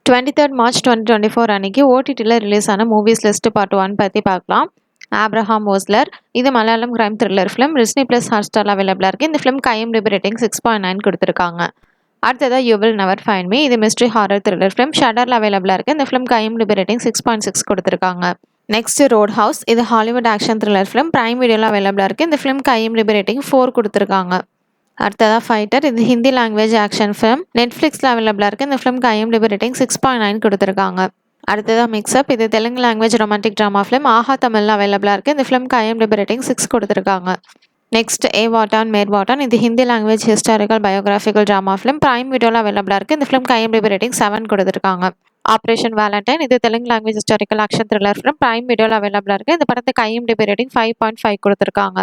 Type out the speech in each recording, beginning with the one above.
23 March 2024 அன்னைக்கு ஓடிடியில் release ஆன மூவிஸ் லிஸ்ட் பார்ட் 1 பற்றி பார்க்கலாம். ஆப்ரஹாம் ஓஸ்லர், இது Malayalam crime thriller film. Disney plus ஹாட்ஸ்டாரில் அவைலபிளாக இருக்குது. இந்த ஃபிலிம் IMDb ரேட்டிங் 6.9 கொடுத்துருக்காங்க. அடுத்ததாக you will never find me, இது மிஸ்ட்ரி ஹாரர் த்ரில்லர் ஃபிலிம். ஷட்டரில் அவைலபிளாக இருக்குது. இந்த ஃபிலிம் IMDb ரேட்டிங் 6.6 கொடுத்துருக்காங்க. நெக்ஸ்ட் ரோட் ஹவுஸ், இது Hollywood action thriller film. Prime வீடியோவில் அவைலபிளாக இருக்குது. இந்த ஃபிலிம் IMDb ரேட்டிங் 4 கொடுத்துருக்காங்க. அடுத்ததாக ஃபைட்டர், இது ஹிந்தி லாங்குவேஜ் ஆக்ஷன் ஃபிலிம். நெட்ஃப்ளிக்ஸில் அவைலபிளாக இருக்குது. இந்த ஃபிலிம் IMDb ரேட்டிங் 6.9 கொடுத்துருக்காங்க. அடுத்ததாக மிக்ஸ்அப், இது Telugu language romantic drama film. Aha தமிழில் அவைலபிளாக இருக்குது. இந்த ஃபிலிம் IMDb ரேட்டிங் 6 கொடுத்துருக்காங்க. நெக்ஸ்ட் ஏ வாட்டான் மேர் வாட்டான், இது Hindi language historical biographical drama film. Prime வீடியோவில் அவைலபிளாக இருக்குது. இந்த ஃபிலிம் IMDb ரேட்டிங் 7 கொடுத்துருக்காங்க. ஆப்ரேஷன் வேலண்டைன், இது Telugu language historical action thriller film. Prime வீடியோவில் அவைலபிளாக இருக்குது. இந்த படத்துக்கு IMDb ரேட்டிங் 5.5 கொடுத்துருக்காங்க.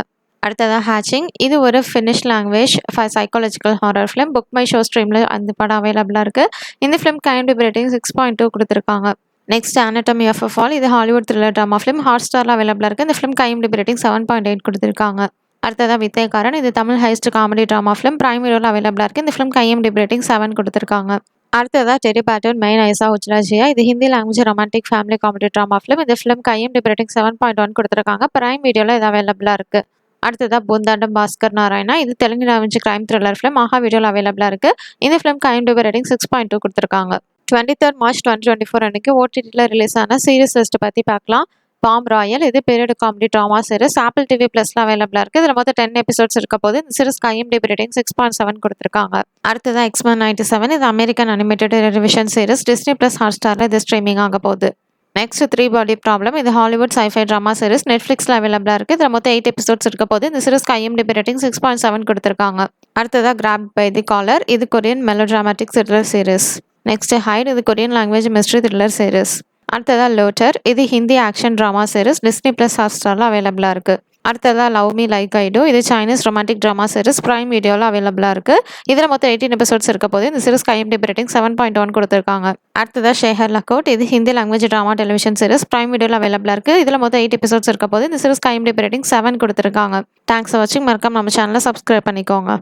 அடுத்ததாக ஹேச்சிங், இது ஒரு Finnish language psychological horror film. Book my show ஸ்ட்ரீமில் அந்த படம் அவைலபிளாக இருக்குது. இந்த ஃபிலிம் IMDb ரேட்டிங் 6.2 கொடுத்துருக்காங்க. Next anatomy of a fall, இது ஹாலிவுட் த்ரில்லர் ட்ராமா ஃபிலிம். ஹாட்ஸ்டாரில் அவைலபிளாக இருக்குது. இந்த ஃபிலிம் IMDb ரேட்டிங் 7.8 கொடுத்துருக்காங்க. அடுத்ததாக வித்தைக்காரன், இது Tamil heist comedy drama film. Prime வீடியோவில் அவைலபிளாக இருக்குது. இந்த ஃபிலிம் IMDb ரேட்டிங் 7 கொடுத்துருக்காங்க. அடுத்ததாக டெரி பேட்டர்ன் மெயின் ஐசா உஜ்ராஜியா, இது Hindi language romantic family comedy drama film. இந்த ஃபிலிம் IMDb ரேட்டிங் 7.1 கொடுத்துருக்காங்க. பிரைம் வீடியோவில் இது அவைலபிளாக இருக்குது. அடுத்ததாக பூந்தாண்டம் பாஸ்கர் நாராயணா, இது Telugu language crime thriller film. Aha வீடியோவில் அவைலபிளாக இருக்குது. இந்த ஃபிலிம் IMDb ரேட்டிங் 6.2 கொடுத்துருக்காங்க. 23 மார்ச் 2024 அன்னைக்கு ஓடிடியில் ரிலீஸ் ஆன சீரிஸ் லிஸ்ட் பற்றி பார்க்கலாம். பாம் ராயல், இது period comedy drama series. Apple TV ப்ளஸில் அவைலபிளாக இருக்குது. இதில் மொத்தம் 10 எபிசோட்ஸ் இருக்க போது இந்த சீரிஸ் IMDb ரேட்டிங் 6.7 கொடுத்துருக்காங்க. அடுத்ததாக X-Men 97, இது American animated television series. Disney plus ஹாட்ஸ்டாரில் இது ஸ்ட்ரீமிங் ஆக போகுது. நெக்ஸ்ட் 3 பாடி ப்ராப்ளம், இது ஹாலிவுட் சைஃபை ட்ராமா சீரிஸ். நெட்ஃப்ளிக்ஸில் அவைலபிளாக இருக்குது. இதில் மொத்தம் 8 எபிசோட்ஸ் இருக்க போது இந்த சீரிஸ் IMDb ரேட்டிங் 6.7 கொடுத்துருக்காங்க. அடுத்ததாக கிராப்ட் பை தி காலர், இது Korean melodramatic thriller series. Next hide, இது Korean language mystery thriller series. அடுத்ததாக லோட்டர், இது Hindi action drama series. Disney plus ஹாட்ஸ்டாரில் அவைலபிளாக இருக்குது. அடுத்ததாக love me like I do, இது Chinese romantic drama series. Prime வீடியோவில் அவைலபிளாக இருக்குது. இதில் மொத்தம் 18 எபிசோட்ஸ் இருக்க போது இந்த சீரிஸ் IMDb ரேட்டிங் 7.1 கொடுத்துருக்காங்க. அடுத்ததாக ஷேஹர் லக்கவுட், இது Hindi language drama television series. Prime வீடியோவில் அவைலபிளாக இருக்குது. இதில் மொத்தம் 8 எபிசோட்ஸ் இருக்க போது இந்த சீரிஸ் IMDb ரேட்டிங் 7 கொடுத்துருக்காங்க. தேங்க்ஸ் ஃபார் வாட்சிங். மறக்காம நம்ம சேனலை சப்ஸ்கிரைப் பண்ணிக்கோங்க.